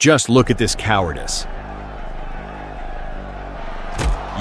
Just look at this cowardice.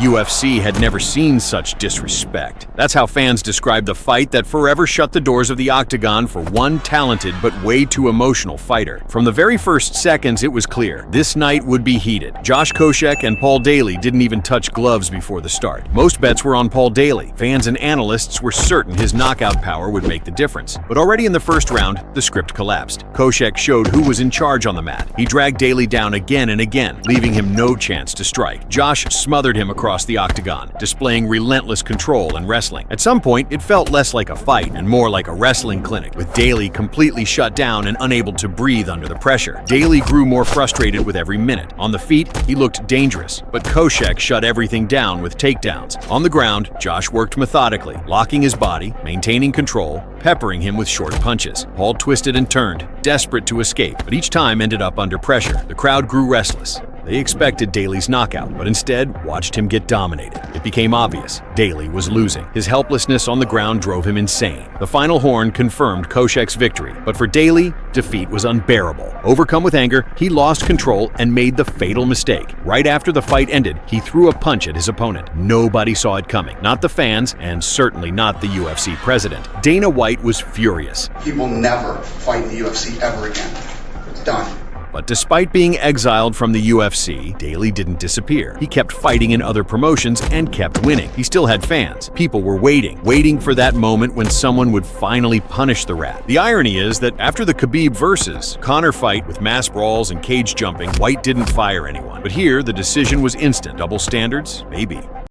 UFC had never seen such disrespect. That's how fans described the fight that forever shut the doors of the octagon for one talented but way too emotional fighter. From the very first seconds, it was clear this night would be heated. Josh Koscheck and Paul Daley didn't even touch gloves before the start. Most bets were on Paul Daley. Fans and analysts were certain his knockout power would make the difference. But already in the first round, the script collapsed. Koscheck showed who was in charge on the mat. He dragged Daley down again and again, leaving him no chance to strike. Josh smothered him across the octagon, displaying relentless control and wrestling. At some point, it felt less like a fight and more like a wrestling clinic, with Daley completely shut down and unable to breathe under the pressure. Daley grew more frustrated with every minute. On the feet, he looked dangerous, but Koscheck shut everything down with takedowns. On the ground, Josh worked methodically, locking his body, maintaining control, peppering him with short punches. Paul twisted and turned, desperate to escape, but each time ended up under pressure. The crowd grew restless. They expected Daley's knockout, but instead watched him get dominated. It became obvious Daley was losing. His helplessness on the ground drove him insane. The final horn confirmed Koscheck's victory, but for Daley, defeat was unbearable. Overcome with anger, he lost control and made the fatal mistake. Right after the fight ended, he threw a punch at his opponent. Nobody saw it coming, not the fans, and certainly not the UFC president. Dana White was furious. He will never fight in the UFC ever again. It's done. But despite being exiled from the UFC, Daley didn't disappear. He kept fighting in other promotions and kept winning. He still had fans. People were waiting for that moment when someone would finally punish the rat. The irony is that after the Khabib versus Conor fight with mass brawls and cage jumping, White didn't fire anyone. But here, the decision was instant. Double standards? Maybe.